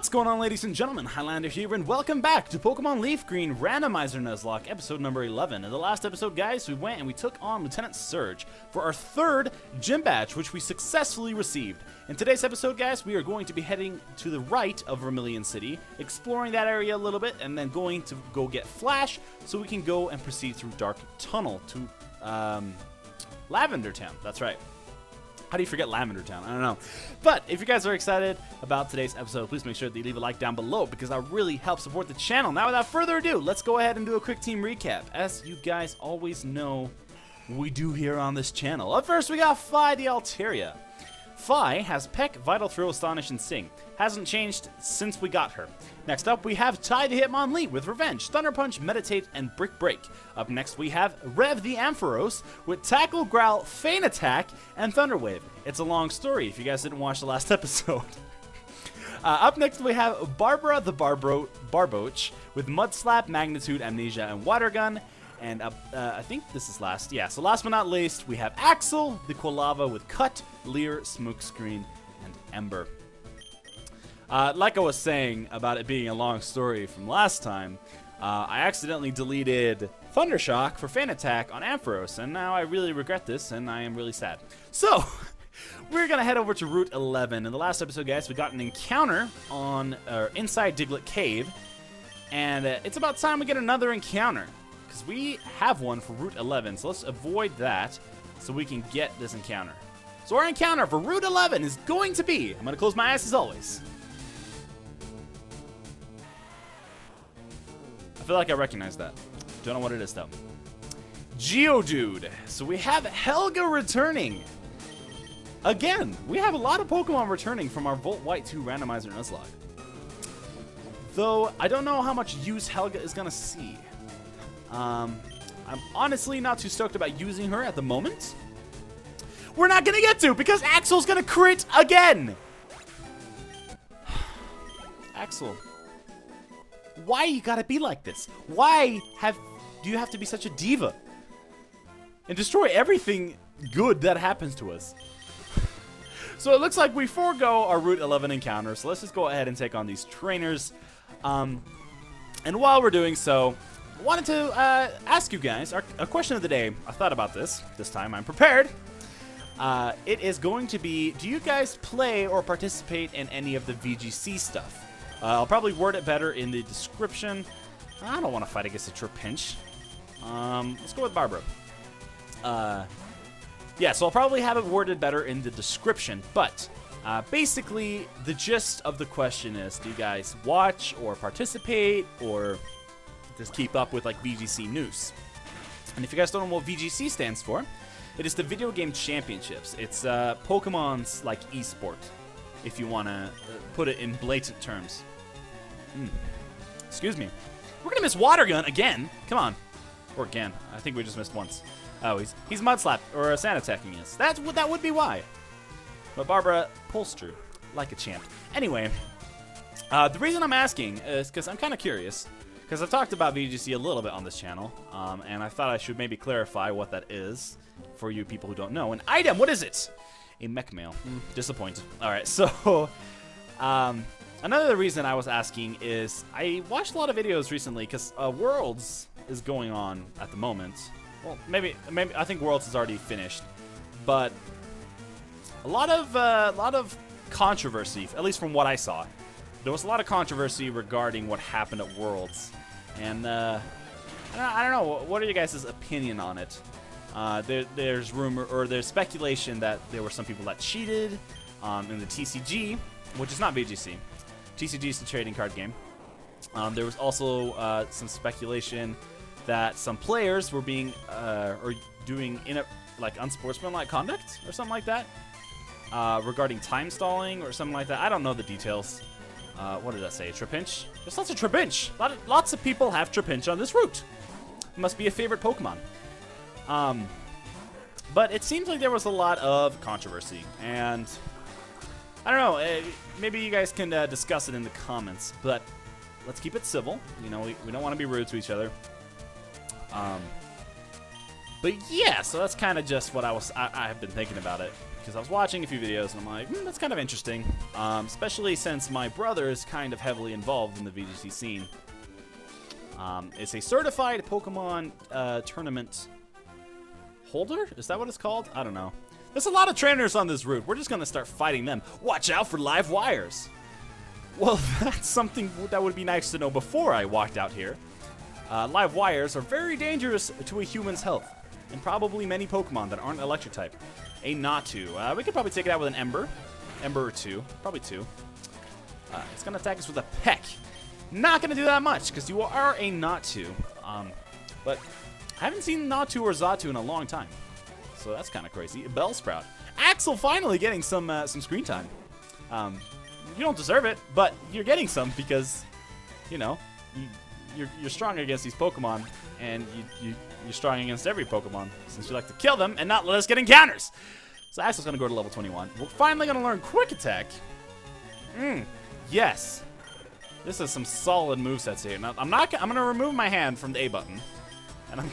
What's going on, ladies and gentlemen? Highlander here, and welcome back to Pokemon Leaf Green Randomizer Nuzlocke, episode number 11. In the last episode, guys, we went and we took on Lieutenant Surge for our third gym badge, which we successfully received. In today's episode, guys, we are going to be heading to the right of Vermilion City, exploring that area a little bit, and then going to go get Flash so we can go and proceed through Dark Tunnel to Lavender Town. That's right. How do you forget Lavender Town? I don't know. But if you guys are excited about today's episode, please make sure that you leave a like down below because that really helps support the channel. Now, without further ado, let's go ahead and do a quick team recap. As you guys always know, we do here on this channel. Up first, we got Fi the Altaria. Fi has Peck, Vital Throw, Astonish, and Sing. Hasn't changed since we got her. Next up, we have Ty the Hitmonlee with Revenge, Thunder Punch, Meditate, and Brick Break. Up next, we have Rev the Ampharos with Tackle, Growl, Feint Attack, and Thunder Wave. It's a long story if you guys didn't watch the last episode. Up next, we have Barbara the Barboach with Mud Slap, Magnitude, Amnesia, and Water Gun. And I think this is last. Yeah, so last but not least, we have Axel the Quilava with Cut, Leer, Smokescreen, and Ember. Like I was saying about it being a long story from last time, I accidentally deleted Thundershock for Feint Attack on Ampharos, and now I really regret this, and I am really sad. So, we're going to head over to Route 11. In the last episode, guys, we got an encounter on inside Diglett Cave, and it's about time we get another encounter, because we have one for Route 11, so let's avoid that so we can get this encounter. So our encounter for Route 11 is going to be, I'm going to close my eyes as always. I feel like I recognize that. Don't know what it is, though. Geodude. So we have Helga returning. Again, we have a lot of Pokemon returning from our Volt White 2 Randomizer Nuzlocke. Though, I don't know how much use Helga is going to see. I'm honestly not too stoked about using her at the moment. We're not going to get to because Axel's going to crit again. Axel. Why you gotta be like this? Why do you have to be such a diva and destroy everything good that happens to us? So it looks like we forego our Route 11 encounter, so let's just go ahead and take on these trainers. And while we're doing so, I wanted to ask you guys a question of the day. I thought about this time. I'm prepared. It is going to be, do you guys play or participate in any of the VGC stuff? I'll probably word it better in the description. I don't want to fight against a Trapinch. Let's go with Barbara. Yeah, so I'll probably have it worded better in the description. But basically, the gist of the question is, do you guys watch or participate or just keep up with like VGC news? And if you guys don't know what VGC stands for, it is the Video Game Championships. It's Pokemon's like esport, if you want to put it in blatant terms. Excuse me. We're going to miss Water Gun again. Come on. Or again. I think we just missed once. Oh, he's Mud Slap or Sand Attacking us. That would be why. But Barbara pulls through like a champ. Anyway, the reason I'm asking is because I'm kind of curious. Because I've talked about VGC a little bit on this channel. And I thought I should maybe clarify what that is for you people who don't know. An item, what is it? A mech mail. Disappointed. Alright, so another reason I was asking is I watched a lot of videos recently because Worlds is going on at the moment. Well, maybe I think Worlds is already finished, but a lot of controversy, at least from what I saw. There was a lot of controversy regarding what happened at Worlds, and I don't know. What are you guys' opinion on it? There's rumor or there's speculation that there were some people that cheated in the TCG, which is not VGC. TCG is the trading card game. There was also some speculation that some players were being or doing like unsportsmanlike conduct or something like that regarding time stalling or something like that. I don't know the details. What did I say? Trapinch? There's lots of Trapinch. Lots of people have Trapinch on this route. It must be a favorite Pokemon. But it seems like there was a lot of controversy, and I don't know, maybe you guys can discuss it in the comments, but let's keep it civil. You know, we don't want to be rude to each other. But yeah, so that's kind of just what I have been thinking about it. Because I was watching a few videos and I'm like, that's kind of interesting. Especially since my brother is kind of heavily involved in the VGC scene. It's a certified Pokemon tournament holder? Is that what it's called? I don't know. There's a lot of trainers on this route. We're just going to start fighting them. Watch out for live wires. Well, that's something that would be nice to know before I walked out here. Live wires are very dangerous to a human's health. And probably many Pokemon that aren't electric type. A Natu. We could probably take it out with an Ember. Ember or two. Probably two. It's going to attack us with a Peck. Not going to do that much, because you are a Natu. But I haven't seen Natu or Xatu in a long time. So that's kind of crazy. Bellsprout. Axel finally getting some screen time. You don't deserve it, but you're getting some because, you know, you're strong against these Pokemon, and you're strong against every Pokemon, since you like to kill them and not let us get encounters. So Axel's going to go to level 21. We're finally going to learn Quick Attack. Yes. This is some solid movesets here. Now, I'm going to remove my hand from the A button, and I'm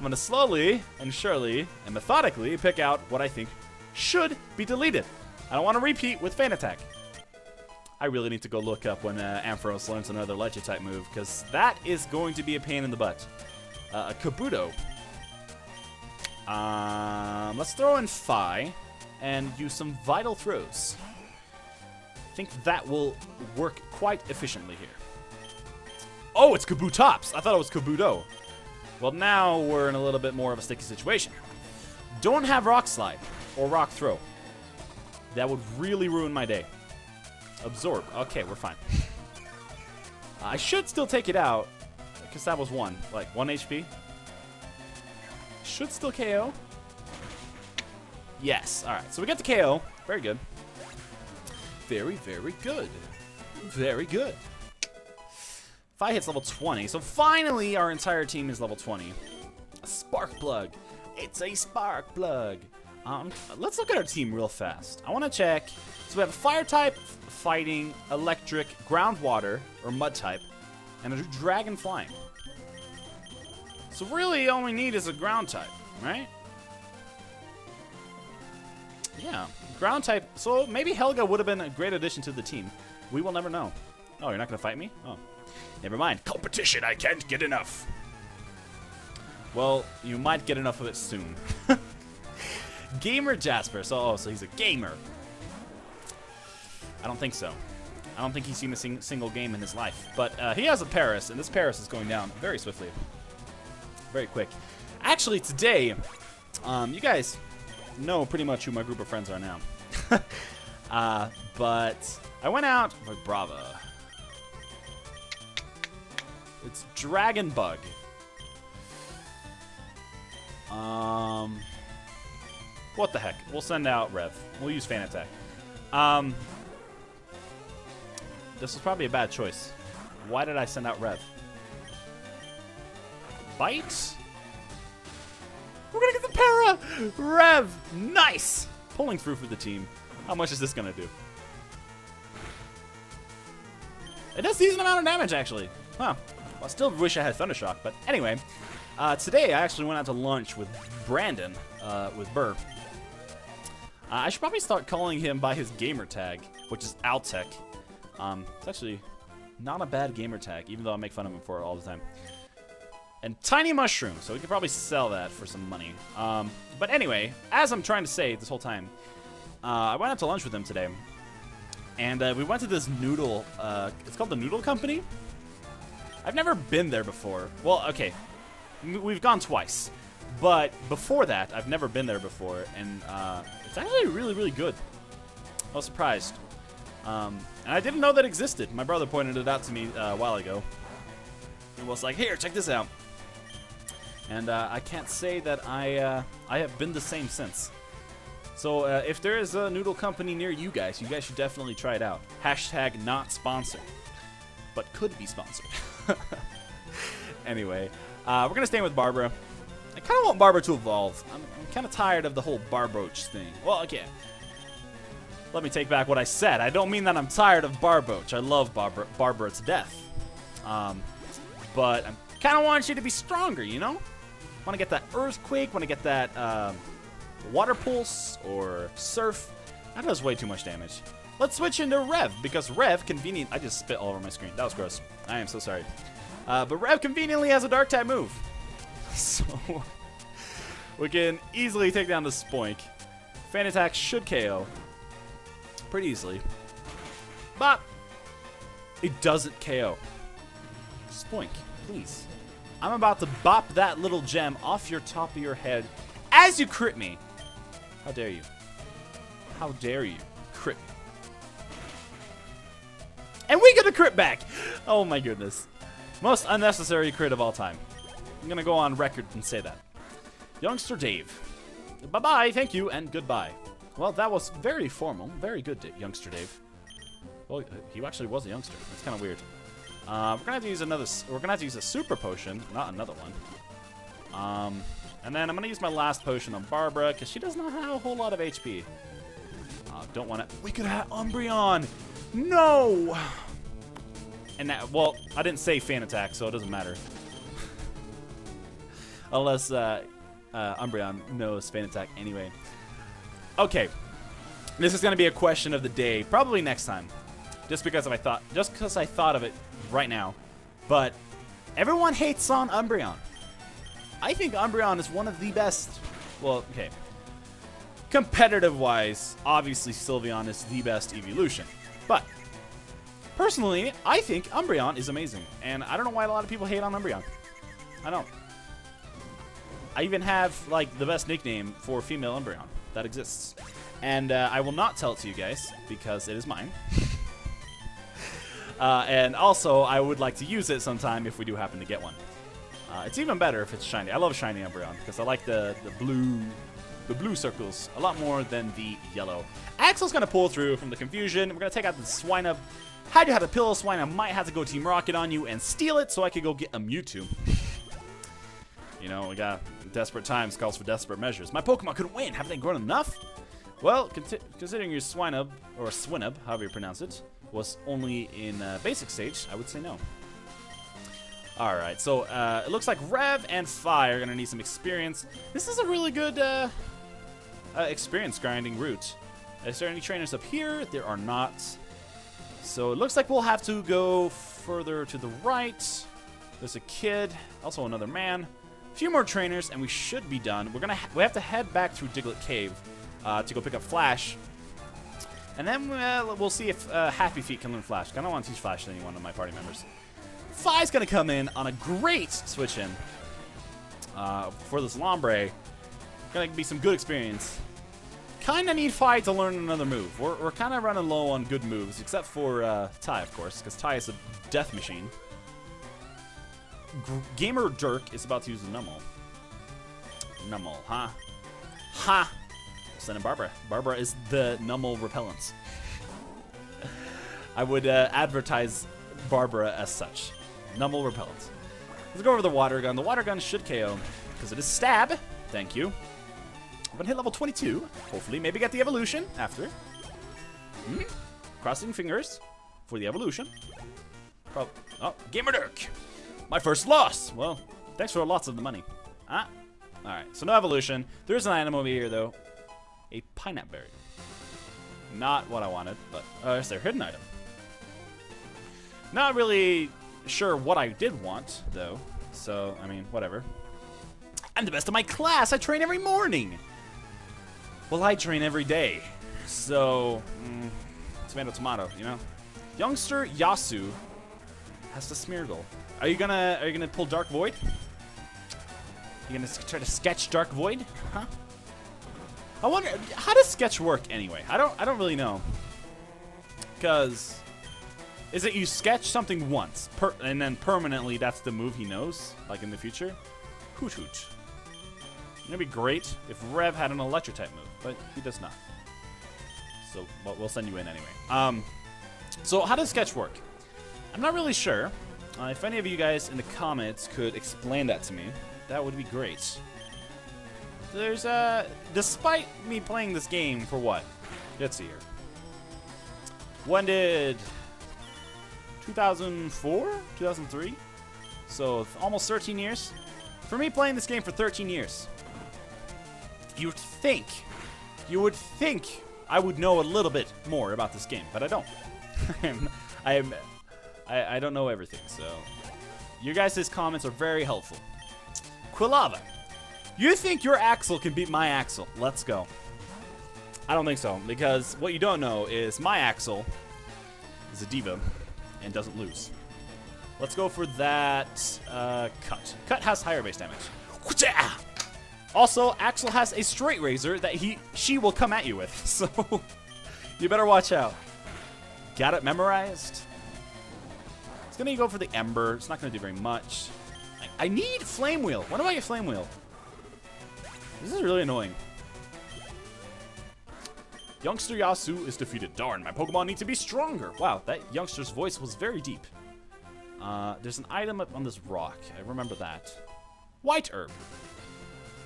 going to slowly and surely and methodically pick out what I think should be deleted. I don't want to repeat with Feint Attack. I really need to go look up when Ampharos learns another Electric type move, because that is going to be a pain in the butt. A Kabuto. Let's throw in Phi and use some Vital Throws. I think that will work quite efficiently here. Oh, it's Kabutops. I thought it was Kabuto. Well, now we're in a little bit more of a sticky situation. Don't have Rock Slide or Rock Throw. That would really ruin my day. Absorb. Okay, we're fine. I should still take it out, because that was 1 HP. Should still KO. Yes. All right. So we got the KO. Very good. Very, very good. Very good. Phi hits level 20. So finally, our entire team is level 20. A Spark Plug. It's a Spark Plug. Let's look at our team real fast. I want to check. So we have a Fire type, Fighting, Electric, Ground Water, or Mud type, and a Dragon Flying. So really, all we need is a Ground type, right? Yeah, Ground type. So maybe Helga would have been a great addition to the team. We will never know. Oh, you're not going to fight me? Oh, never mind. Competition, I can't get enough. Well, you might get enough of it soon. Gamer Jasper. So he's a gamer. I don't think so. I don't think he's seen a single game in his life. But he has a Paris, and this Paris is going down very swiftly. Very quick. Actually, today, you guys know pretty much who my group of friends are now. But I went out with Brava. It's Dragon Bug. What the heck? We'll send out Rev. We'll use Feint Attack. This was probably a bad choice. Why did I send out Rev? Bite? We're gonna get the Para! Rev! Nice! Pulling through for the team. How much is this gonna do? It does decent amount of damage, actually. Huh. Well, I still wish I had Thundershock, but anyway. Today, I actually went out to lunch with Brandon, with Burr. I should probably start calling him by his gamer tag, which is Altec. It's actually not a bad gamer tag, even though I make fun of him for it all the time. And Tiny Mushroom, so we could probably sell that for some money. But anyway, as I'm trying to say this whole time, I went out to lunch with him today. And we went to this noodle, it's called the Noodle Company. I've never been there before. Well, okay, we've gone twice. But before that, I've never been there before, and it's actually really, really good. I was surprised. And I didn't know that existed. My brother pointed it out to me a while ago. He was like, here, check this out. And I can't say that I have been the same since. So if there is a noodle company near you guys should definitely try it out. Hashtag not sponsored, but could be sponsored. Anyway, we're going to stay with Barbara. I kind of want Barbara to evolve. I'm kind of tired of the whole Barboach thing. Well, okay. Let me take back what I said. I don't mean that I'm tired of Barboach. I love Barbara to death. But I kind of want you to be stronger, you know? Want to get that Earthquake, want to get that Water Pulse or Surf. That does way too much damage. Let's switch into Rev, because Rev convenient. I just spit all over my screen. That was gross. I am so sorry. But Rev conveniently has a Dark type move. So we can easily take down the Spoink. Fan Attack should KO pretty easily. But it doesn't KO. Spoink, please. I'm about to bop that little gem off your top of your head as you crit me. How dare you? How dare you crit me? And we get a crit back. Oh my goodness. Most unnecessary crit of all time. I'm going to go on record and say that. Youngster Dave. Bye-bye, thank you, and goodbye. Well, that was very formal. Very good, Youngster Dave. Well, he actually was a youngster. That's kind of weird. We're gonna have to use another. We're gonna have to use a super potion, not another one. And then I'm gonna use my last potion on Barbara because she does not have a whole lot of HP. Don't want to. We could have Umbreon. No. And that. Well, I didn't say Fan Attack, so it doesn't matter. Unless Umbreon knows Fan Attack anyway. Okay. This is gonna be a question of the day, probably next time. Just because I thought of it right now. But everyone hates on Umbreon. I think Umbreon is one of the best. Well, okay. Competitive-wise, obviously Sylveon is the best evolution. But personally, I think Umbreon is amazing. And I don't know why a lot of people hate on Umbreon. I don't. I even have, like, the best nickname for female Umbreon that exists. And I will not tell it to you guys because it is mine. And also, I would like to use it sometime if we do happen to get one. It's even better if it's shiny. I love shiny Umbreon because I like the blue circles a lot more than the yellow. Axel's going to pull through from the confusion. We're going to take out the Swinub. Had you had a Pillow Swinub, might have to go Team Rocket on you and steal it so I could go get a Mewtwo. You know, we got desperate times calls for desperate measures. My Pokemon couldn't win. Haven't they grown enough? Well, considering your Swinub, or Swinub, however you pronounce it, was only in basic stage, I would say no. Alright, so it looks like Rev and Fi are going to need some experience. This is a really good experience grinding route. Is there any trainers up here? There are not. So it looks like we'll have to go further to the right. There's a kid, also another man. A few more trainers, and we should be done. We have to head back through Diglett Cave to go pick up Flash. And then we'll see if Happy Feet can learn Flash. I don't want to teach Flash to anyone of my party members. Fi's going to come in on a great switch-in for this Lombre. Going to be some good experience. Kind of need Fi to learn another move. We're kind of running low on good moves, except for Ty, of course, because Ty is a death machine. Gamer Dirk is about to use the Nummel. Nummel, huh? Ha! Send in Barbara. Barbara is the Nummel repellent. I would advertise Barbara as such. Nummel repellent. Let's go over the water gun. The water gun should KO because it is stab. Thank you. I'm gonna hit level 22. Hopefully, maybe get the evolution after. Crossing fingers for the evolution. Oh, Gamer Dirk. My first loss. Well, thanks for lots of the money. Alright, so no evolution. There's an item over here, though. A pineapple berry. Not what I wanted, but it's their hidden item. Not really sure what I did want, though. So, I mean, whatever. I'm the best of my class. I train every morning. Well, I train every day. So, tomato, tomato, you know? Youngster Yasu has the Smeargle. Are you gonna pull Dark Void? You gonna try to sketch Dark Void? Huh? I wonder, how does sketch work anyway? I don't really know. Cause is it you sketch something once and then permanently that's the move he knows, like in the future? Hoot hoot. It'd be great if Rev had an electric type move, but he does not. So we'll send you in anyway. So how does sketch work? I'm not really sure. If any of you guys in the comments could explain that to me, that would be great. There's despite me playing this game for what? Let's see here. When did 2004? 2003? So almost 13 years. For me, playing this game for 13 years, you would think I would know a little bit more about this game, but I don't. I don't know everything, so your guys' comments are very helpful. Quilava, you think your Axel can beat my Axel? Let's go. I don't think so, because what you don't know is my Axel is a diva and doesn't lose. Let's go for that Cut. Cut has higher base damage. Also, Axel has a straight razor that she will come at you with, so you better watch out. Got it memorized. It's gonna go for the Ember. It's not gonna do very much. I need Flame Wheel. When do I get Flame Wheel? This is really annoying. Youngster Yasu is defeated. Darn, my Pokemon need to be stronger. Wow, that youngster's voice was very deep. There's an item up on this rock. I remember that. White Herb.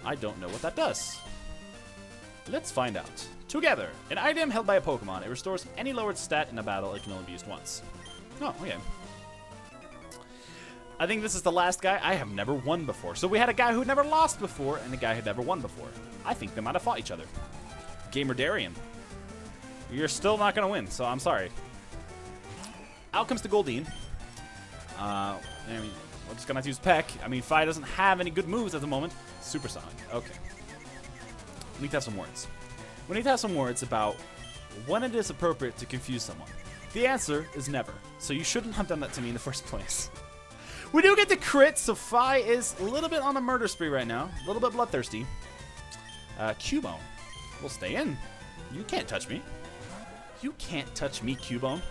I don't know what that does. Let's find out. Together, an item held by a Pokemon. It restores any lowered stat in a battle. It can only be used once. Oh, okay. I think this is the last guy. I have never won before. So we had a guy who never lost before and a guy who never won before. I think they might have fought each other. Gamer Darian. You're still not going to win, so I'm sorry. Out comes the Goldeen. I mean, we're just going to have to use Peck. I mean, Fi doesn't have any good moves at the moment. Supersonic. Okay. We need to have some words. We need to have some words about when it is appropriate to confuse someone. The answer is never. So you shouldn't have done that to me in the first place. We do get the crit, so Fi is a little bit on a murder spree right now. A little bit bloodthirsty. Cubone will stay in. You can't touch me. You can't touch me, Cubone.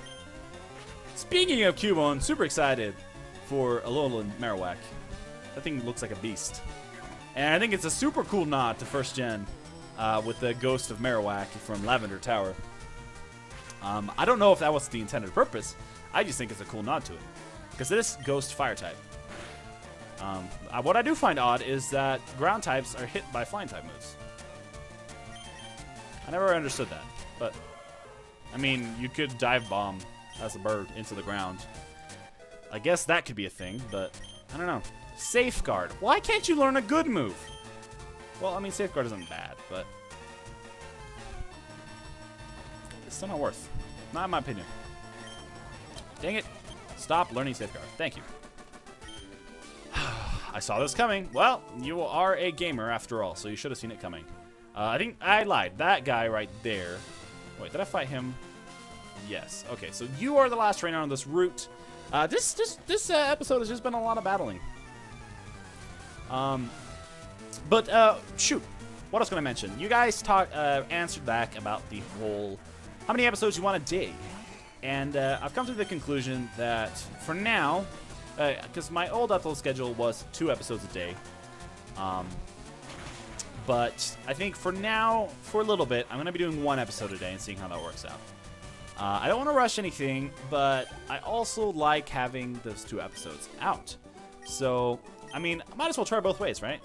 Speaking of Cubone, super excited for Alolan Marowak. That thing looks like a beast. And I think it's a super cool nod to first gen with the Ghost of Marowak from Lavender Tower. I don't know if that was the intended purpose. I just think it's a cool nod to it. Because it is Ghost Fire type. What I do find odd is that ground types are hit by flying type moves. I never understood that. But, I mean, you could dive bomb as a bird into the ground. I guess that could be a thing, but I don't know. Safeguard. Why can't you learn a good move? Well, I mean, Safeguard isn't bad, but it's still not worth. Not in my opinion. Dang it. Stop learning Safeguard. Thank you. I saw this coming. Well, you are a gamer after all, so you should have seen it coming. I think I lied. That guy right there. Wait, did I fight him? Yes. Okay, so you are the last trainer on this route. This episode has just been a lot of battling. Shoot. What else can I mention? You guys answered back about the whole how many episodes you want a day. And I've come to the conclusion that for now, because my old upload schedule was 2 episodes a day. But I think for now, for a little bit, I'm going to be doing 1 episode a day and seeing how that works out. I don't want to rush anything, but I also like having those 2 episodes out. So, I mean, I might as well try both ways, right?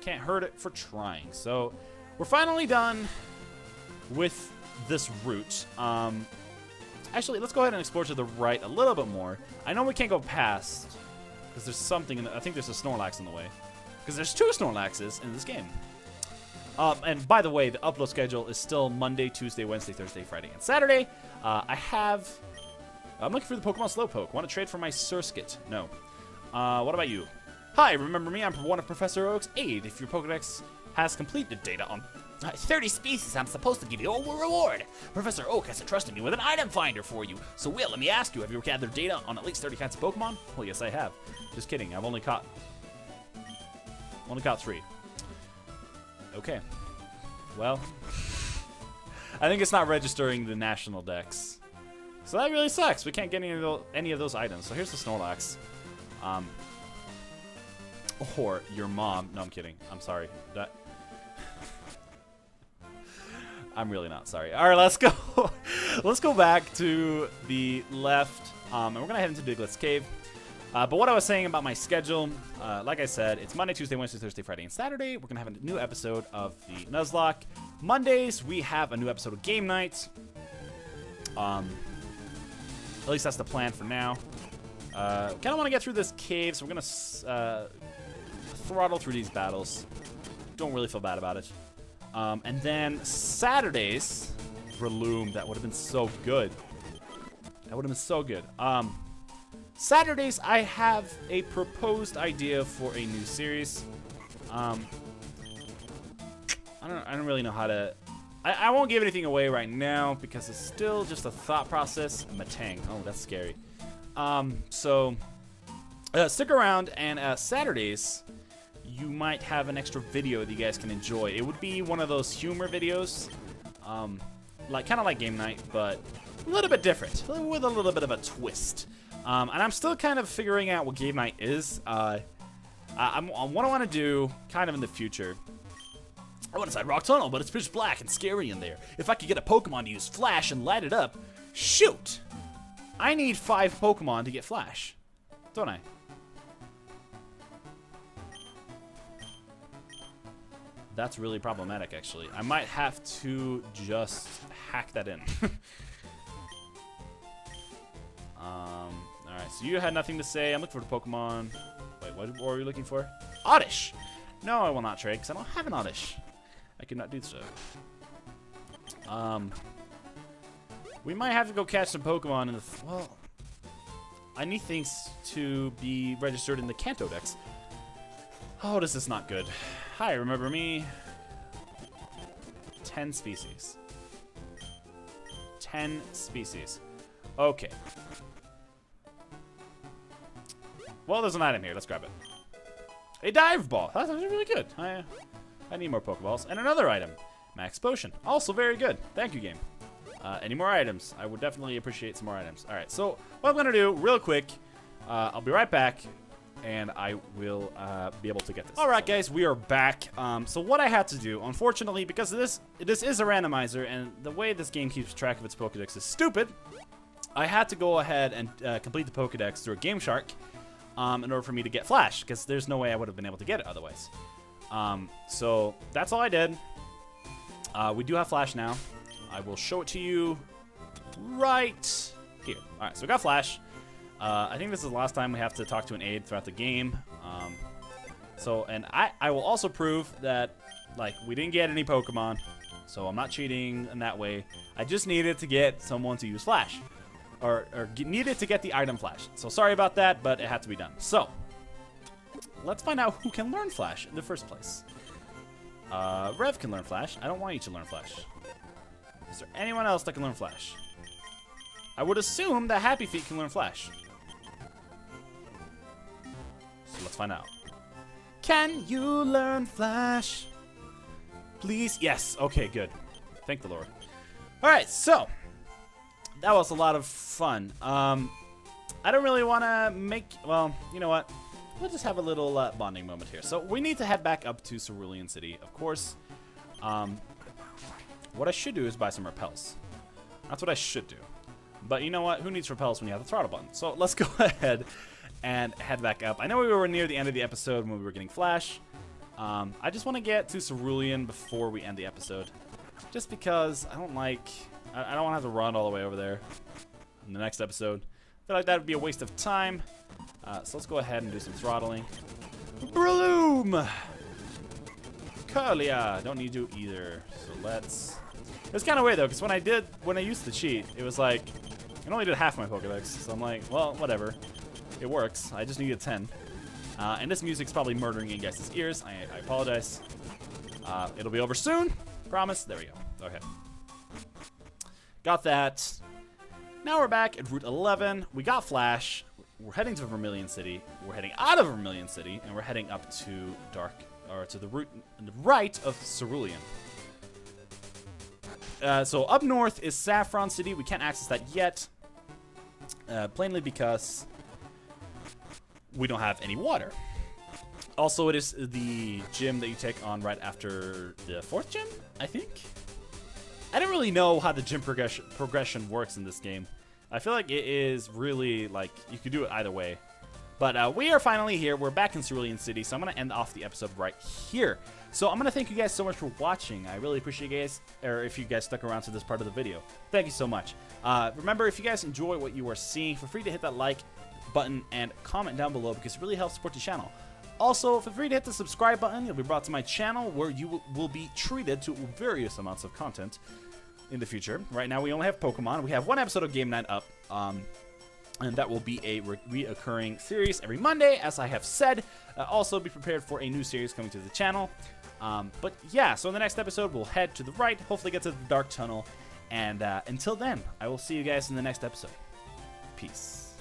Can't hurt it for trying. So, we're finally done with this route. Actually, let's go ahead and explore to the right a little bit more. I know we can't go past, because there's something in the, I think there's a Snorlax in the way. Because there's 2 Snorlaxes in this game. And by the way, the upload schedule is still Monday, Tuesday, Wednesday, Thursday, Friday, and Saturday. I'm looking for the Pokemon Slowpoke. Want to trade for my Surskit? No. What about you? Hi, remember me? I'm one of Professor Oak's aide. If your Pokedex has completed data on 30 species, I'm supposed to give you a reward. Professor Oak has entrusted me with an item finder for you. So, Will, let me ask you, have you gathered data on at least 30 kinds of Pokemon? Well, yes, I have. Just kidding. I've only caught 3. Okay. Well, I think it's not registering the national dex. So that really sucks. We can't get any of those items. So here's the Snorlax. Or your mom. No, I'm kidding. I'm sorry. I'm really not sorry. All right, let's go. Let's go back to the left. And we're going to head into Diglett's Cave. But what I was saying about my schedule, like I said, it's Monday, Tuesday, Wednesday, Thursday, Friday, and Saturday. We're going to have a new episode of the Nuzlocke. Mondays, we have a new episode of Game Night. At least that's the plan for now. Kind of want to get through this cave, so we're going to throttle through these battles. Don't really feel bad about it. And then Saturdays for Loom, that would have been so good. That would have been so good. Saturdays, I have a proposed idea for a new series. I don't really know how to... I won't give anything away right now because it's still just a thought process. Matang. Oh, that's scary. So stick around, and Saturdays, you might have an extra video that you guys can enjoy. It would be one of those humor videos, like kind of like Game Night, but a little bit different, with a little bit of a twist. And I'm still kind of figuring out what Game Night is. What I want to do, kind of in the future. I want to Rock Tunnel, but it's pitch black and scary in there. If I could get a Pokemon to use Flash and light it up, shoot! I need 5 Pokemon to get Flash, don't I? That's really problematic, actually. I might have to just hack that in. Alright, so you had nothing to say. I'm looking for the Pokemon. Wait, what were you looking for? Oddish! No, I will not trade, because I don't have an Oddish. I cannot do so. We might have to go catch some Pokemon in the... well, I need things to be registered in the Kanto Dex. Oh, this is not good. Hi, remember me? 10 species. 10 species. Okay. Well, there's an item here. Let's grab it. A dive ball. That's really good. I need more Pokeballs. And another item. Max Potion. Also very good. Thank you, game. Any more items? I would definitely appreciate some more items. All right, so what I'm going to do real quick, I'll be right back, and I will be able to get this. All right, guys, we are back. So what I had to do, unfortunately, because this is a randomizer, and the way this game keeps track of its Pokedex is stupid, I had to go ahead and complete the Pokedex through a Game Shark in order for me to get Flash, because there's no way I would have been able to get it otherwise. So that's all I did. We do have Flash now. I will show it to you right here. All right, so we got Flash. I think this is the last time we have to talk to an aide throughout the game. And I will also prove that, like, we didn't get any Pokemon, so I'm not cheating in that way. I just needed to get someone to use Flash, or needed to get the item Flash. So sorry about that, but it had to be done. So let's find out who can learn Flash in the first place. Rev can learn Flash. I don't want you to learn Flash. Is there anyone else that can learn Flash? I would assume that Happy Feet can learn Flash. So let's find out. Can you learn Flash? Please? Yes. Okay, good. Thank the Lord. Alright, so that was a lot of fun. I don't really want to make... well, you know what? We'll just have a little bonding moment here. So we need to head back up to Cerulean City, of course. What I should do is buy some repels. That's what I should do. But you know what? Who needs repels when you have the throttle button? So let's go ahead and head back up. I know we were near the end of the episode when we were getting Flash. I just want to get to Cerulean before we end the episode. Just because I don't like... I don't want to have to run all the way over there in the next episode. I feel like that would be a waste of time. So let's go ahead and do some throttling. Breloom! Curlia! Don't need to either. So let's... It's kind of weird though, because when I used the cheat, it was like, it only did half my Pokedex. So I'm like, well, whatever. It works. I just needed 10. And this music's probably murdering you guys' ears. I apologize. It'll be over soon. Promise. There we go. Okay. Got that. Now we're back at Route 11. We got Flash. We're heading to Vermilion City. We're heading out of Vermilion City, and we're heading up to to the route on the right of Cerulean. So up north is Saffron City. We can't access that yet, plainly because we don't have any water. Also, it is the gym that you take on right after the 4th gym, I think. I don't really know how the gym progression works in this game. I feel like it is really, like, you could do it either way. But we are finally here. We're back in Cerulean City, so I'm going to end off the episode right here. So I'm going to thank you guys so much for watching. I really appreciate you guys, or if you guys stuck around to this part of the video. Thank you so much. Remember, if you guys enjoy what you are seeing, feel free to hit that like button and comment down below because it really helps support the channel. Also, feel free to hit the subscribe button. You'll be brought to my channel where you will be treated to various amounts of content in the future. Right now, we only have Pokemon. We have one episode of Game Night up, and that will be a reoccurring series every Monday, as I have said. Also, be prepared for a new series coming to the channel. But yeah, so in the next episode, we'll head to the right, hopefully get to the Dark Tunnel, and until then, I will see you guys in the next episode. Peace.